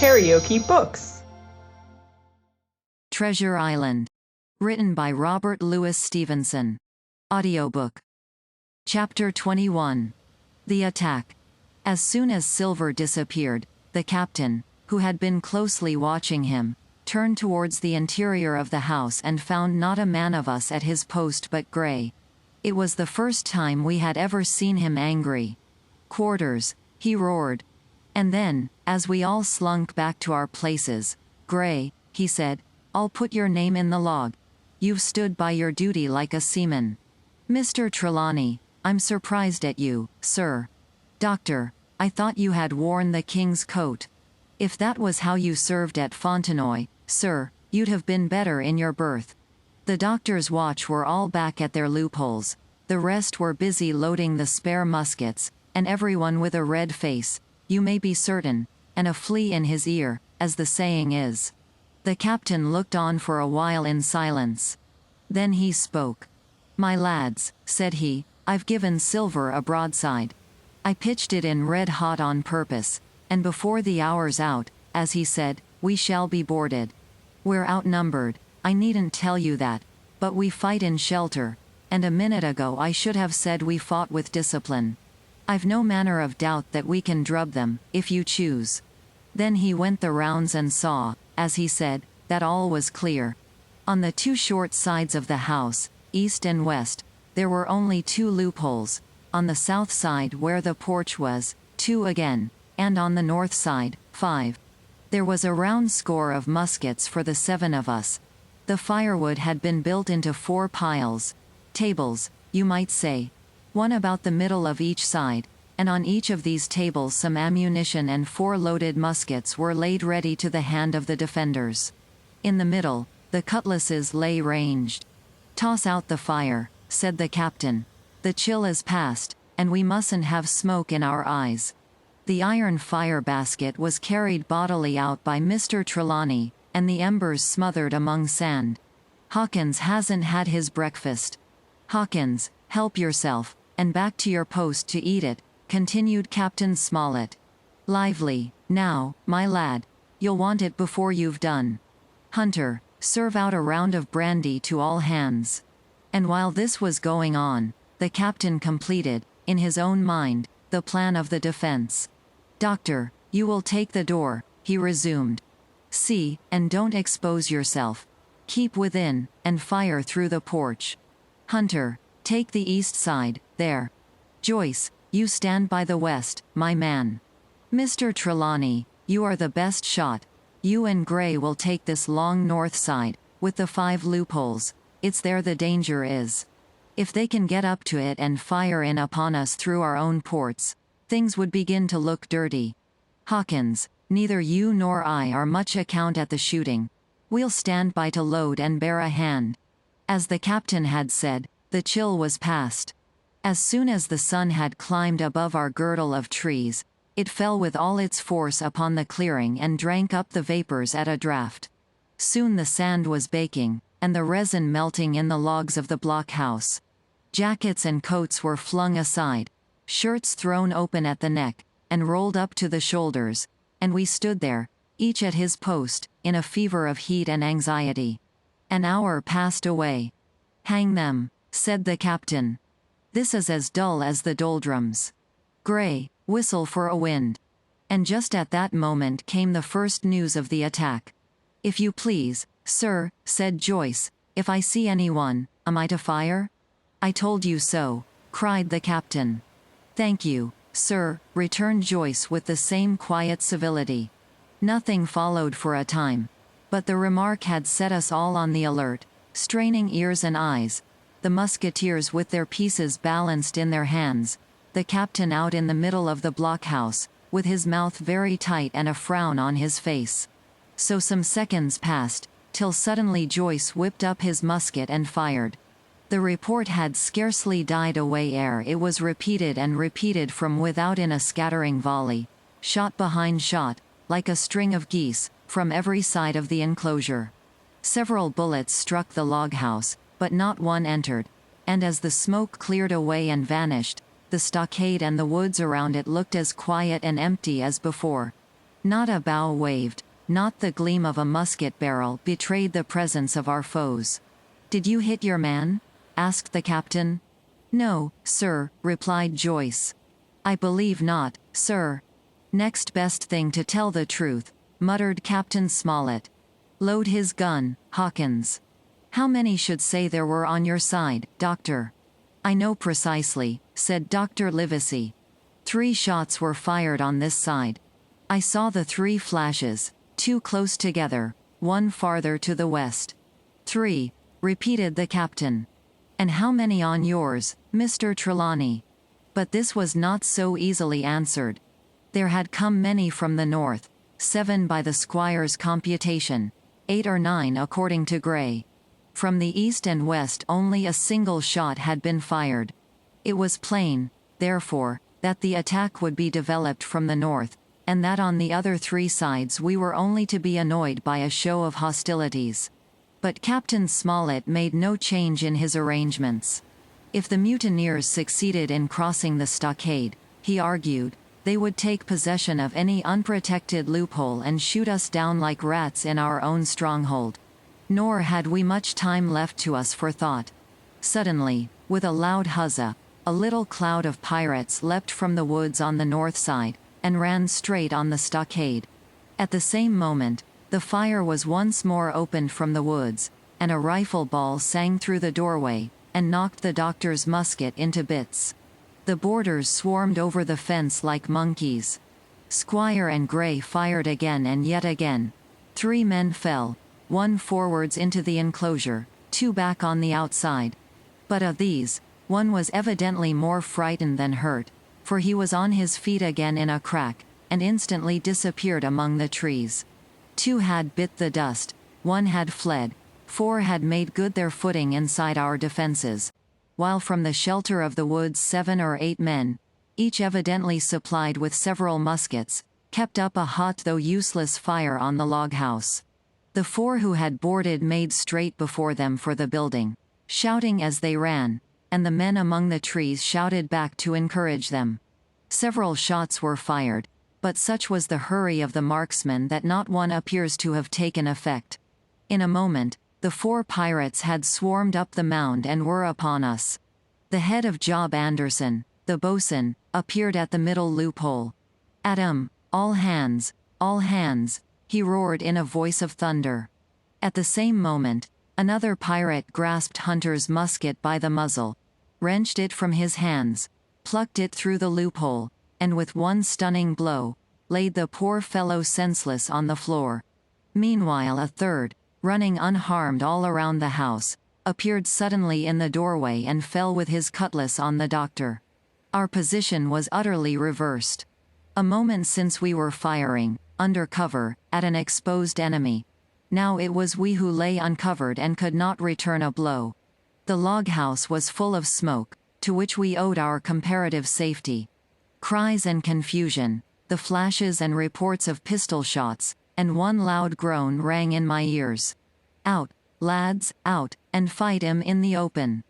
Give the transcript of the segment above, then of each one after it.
KaraokeBooks. Treasure Island. Written by Robert Louis Stevenson. Audiobook. Chapter 21. The Attack. As soon as Silver disappeared, the captain, who had been closely watching him, turned towards the interior of the house and found not a man of us at his post but Gray. It was the first time we had ever seen him angry. "Quarters," he roared. And then, as we all slunk back to our places, "Gray," he said, "I'll put your name in the log. You've stood by your duty like a seaman." "Mr. Trelawney, I'm surprised at you, sir." "Doctor, I thought you had worn the king's coat. If that was how you served at Fontenoy, sir, you'd have been better in your berth." The doctor's watch were all back at their loopholes. The rest were busy loading the spare muskets, and everyone with a red face, you may be certain, and a flea in his ear, as the saying is. The captain looked on for a while in silence. Then he spoke. "My lads," said he, "I've given Silver a broadside. I pitched it in red hot on purpose, and before the hour's out, as he said, we shall be boarded. We're outnumbered, I needn't tell you that, but we fight in shelter, and a minute ago I should have said we fought with discipline. I've no manner of doubt that we can drub them, if you choose." Then he went the rounds and saw, as he said, that all was clear. On the two short sides of the house, east and west, there were only 2 loopholes. On the south side where the porch was, 2 again, and on the north side, 5. There was a round score of muskets for the 7 of us. The firewood had been built into 4 piles, tables, you might say, one about the middle of each side, and on each of these tables some ammunition and 4 loaded muskets were laid ready to the hand of the defenders. In the middle, the cutlasses lay ranged. "Toss out the fire," said the captain. "The chill is past, and we mustn't have smoke in our eyes." The iron fire basket was carried bodily out by Mr. Trelawney, and the embers smothered among sand. "Hawkins hasn't had his breakfast. Hawkins, help yourself, and back to your post to eat it," continued Captain Smollett. "Lively, now, my lad. You'll want it before you've done. Hunter, serve out a round of brandy to all hands." And while this was going on, the captain completed, in his own mind, the plan of the defense. "Doctor, you will take the door," he resumed. "See, and don't expose yourself. Keep within, and fire through the porch. Hunter, take the east side, there. Joyce, you stand by the west, my man. Mr. Trelawney, you are the best shot. You and Gray will take this long north side, with the 5 loopholes. It's there the danger is. If they can get up to it and fire in upon us through our own ports, things would begin to look dirty. Hawkins, neither you nor I are much account at the shooting. We'll stand by to load and bear a hand." As the captain had said, the chill was past. As soon as the sun had climbed above our girdle of trees, it fell with all its force upon the clearing and drank up the vapors at a draught. Soon the sand was baking, and the resin melting in the logs of the blockhouse. Jackets and coats were flung aside, shirts thrown open at the neck, and rolled up to the shoulders, and we stood there, each at his post, in a fever of heat and anxiety. An hour passed away. "Hang them," said the captain. "This is as dull as the doldrums. Gray, whistle for a wind." And just at that moment came the first news of the attack. "If you please, sir," said Joyce, "if I see anyone, am I to fire?" "I told you so," cried the captain. "Thank you, sir," returned Joyce with the same quiet civility. Nothing followed for a time, but the remark had set us all on the alert, straining ears and eyes, the musketeers with their pieces balanced in their hands, the captain out in the middle of the blockhouse, with his mouth very tight and a frown on his face. So some seconds passed, till suddenly Joyce whipped up his musket and fired. The report had scarcely died away ere it was repeated and repeated from without in a scattering volley, shot behind shot, like a string of geese, from every side of the enclosure. Several bullets struck the log house, but not one entered, and as the smoke cleared away and vanished, the stockade and the woods around it looked as quiet and empty as before. Not a bough waved, not the gleam of a musket barrel betrayed the presence of our foes. "Did you hit your man?" asked the captain. "No, sir," replied Joyce. "I believe not, sir." "Next best thing to tell the truth," muttered Captain Smollett. "Load his gun, Hawkins." "How many should say there were on your side, Doctor?" "I know precisely," said Dr. Livesey. 3 shots were fired on this side. I saw the 3 flashes, 2 close together, 1 farther to the west. 3, repeated the captain. "And how many on yours, Mr. Trelawney?" But this was not so easily answered. There had come many from the north, 7 by the squire's computation, 8 or 9 according to Gray. From the east and west only a single shot had been fired. It was plain, therefore, that the attack would be developed from the north, and that on the other 3 sides we were only to be annoyed by a show of hostilities. But Captain Smollett made no change in his arrangements. If the mutineers succeeded in crossing the stockade, he argued, they would take possession of any unprotected loophole and shoot us down like rats in our own stronghold. Nor had we much time left to us for thought. Suddenly, with a loud huzzah, a little cloud of pirates leapt from the woods on the north side, and ran straight on the stockade. At the same moment, the fire was once more opened from the woods, and a rifle ball sang through the doorway, and knocked the doctor's musket into bits. The boarders swarmed over the fence like monkeys. Squire and Gray fired again and yet again. 3 men fell, 1 forwards into the enclosure, 2 back on the outside. But of these, 1 was evidently more frightened than hurt, for he was on his feet again in a crack, and instantly disappeared among the trees. 2 had bit the dust, 1 had fled, 4 had made good their footing inside our defenses, while from the shelter of the woods 7 or 8 men, each evidently supplied with several muskets, kept up a hot though useless fire on the log house. The 4 who had boarded made straight before them for the building, shouting as they ran, and the men among the trees shouted back to encourage them. Several shots were fired, but such was the hurry of the marksmen that not one appears to have taken effect. In a moment, the 4 pirates had swarmed up the mound and were upon us. The head of Job Anderson, the boatswain, appeared at the middle loophole. "At 'em, all hands, he roared in a voice of thunder. At the same moment, another pirate grasped Hunter's musket by the muzzle, wrenched it from his hands, plucked it through the loophole, and with one stunning blow, laid the poor fellow senseless on the floor. Meanwhile a third, running unharmed all around the house, appeared suddenly in the doorway and fell with his cutlass on the doctor. Our position was utterly reversed. A moment since we were firing, under cover, at an exposed enemy. Now it was we who lay uncovered and could not return a blow. The log house was full of smoke, to which we owed our comparative safety. Cries and confusion, the flashes and reports of pistol shots, and one loud groan rang in my ears. "Out, lads, out, and fight 'em in the open."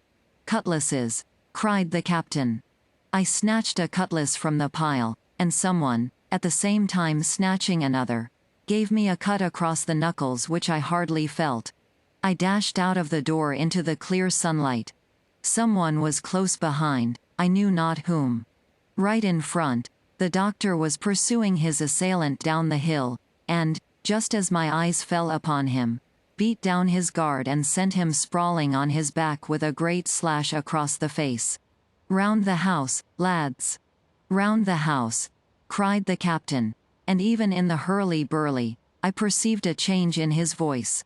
"Cutlasses!" cried the captain. I snatched a cutlass from the pile, and someone, at the same time snatching another, gave me a cut across the knuckles which I hardly felt. I dashed out of the door into the clear sunlight. Someone was close behind, I knew not whom. Right in front, the doctor was pursuing his assailant down the hill, and, just as my eyes fell upon him, beat down his guard and sent him sprawling on his back with a great slash across the face. "Round the house, lads! Round the house!" cried the captain, and even in the hurly-burly, I perceived a change in his voice.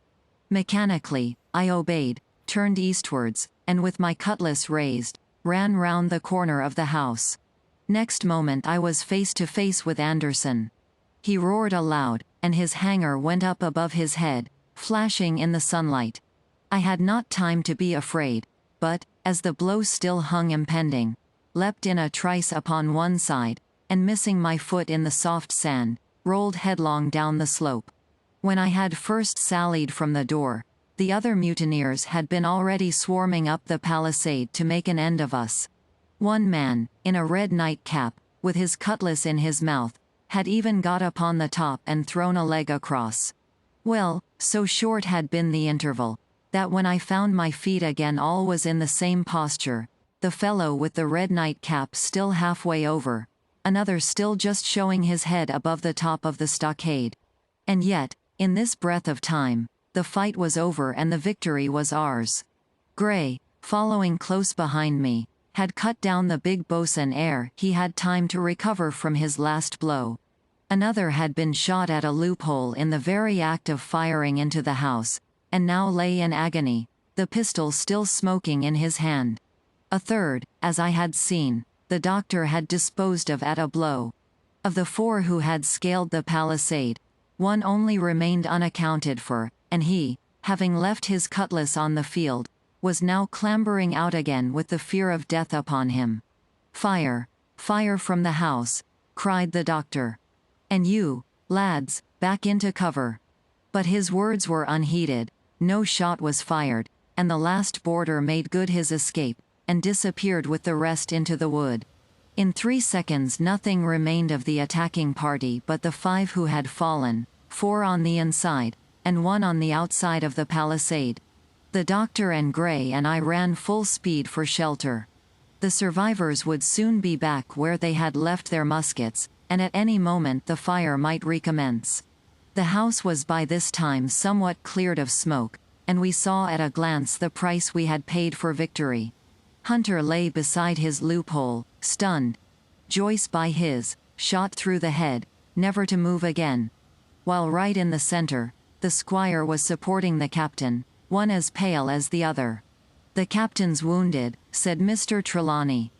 Mechanically, I obeyed, turned eastwards, and with my cutlass raised, ran round the corner of the house. Next moment I was face to face with Anderson. He roared aloud, and his hanger went up above his head, flashing in the sunlight. I had not time to be afraid, but, as the blow still hung impending, leapt in a trice upon one side, and missing my foot in the soft sand, rolled headlong down the slope. When I had first sallied from the door, the other mutineers had been already swarming up the palisade to make an end of us. One man, in a red nightcap, with his cutlass in his mouth, had even got upon the top and thrown a leg across. Well, so short had been the interval, that when I found my feet again all was in the same posture, the fellow with the red nightcap still halfway over, another still just showing his head above the top of the stockade. And yet, in this breath of time, the fight was over and the victory was ours. Gray, following close behind me, had cut down the big boatswain ere he had time to recover from his last blow. Another had been shot at a loophole in the very act of firing into the house, and now lay in agony, the pistol still smoking in his hand. A third, as I had seen, the doctor had disposed of at a blow. Of the 4 who had scaled the palisade, one only remained unaccounted for, and he, having left his cutlass on the field, was now clambering out again with the fear of death upon him. "Fire! Fire from the house!" cried the doctor. "And you, lads, back into cover." But his words were unheeded, no shot was fired, and the last boarder made good his escape, and disappeared with the rest into the wood. In 3 seconds nothing remained of the attacking party but the 5 who had fallen, 4 on the inside, and 1 on the outside of the palisade. The doctor and Gray and I ran full speed for shelter. The survivors would soon be back where they had left their muskets, and at any moment the fire might recommence. The house was by this time somewhat cleared of smoke, and we saw at a glance the price we had paid for victory. Hunter lay beside his loophole, stunned. Joyce by his, shot through the head, never to move again. While right in the center, the squire was supporting the captain, one as pale as the other. "The captain's wounded," said Mr. Trelawney.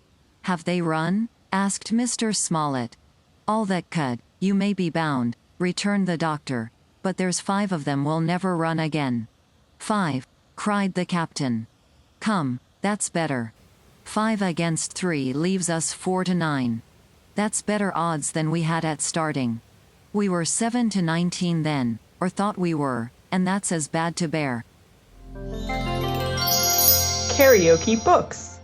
"Have they run?" asked Mr. Smollett. "All that could, you may be bound," returned the doctor, "but there's 5 of them will never run again." "5!" cried the captain. "Come, that's better. 5 against 3 leaves us 4 to 9. That's better odds than we had at starting. We were 7 to 19 then, or thought we were, and that's as bad to bear." KaraokeBooks.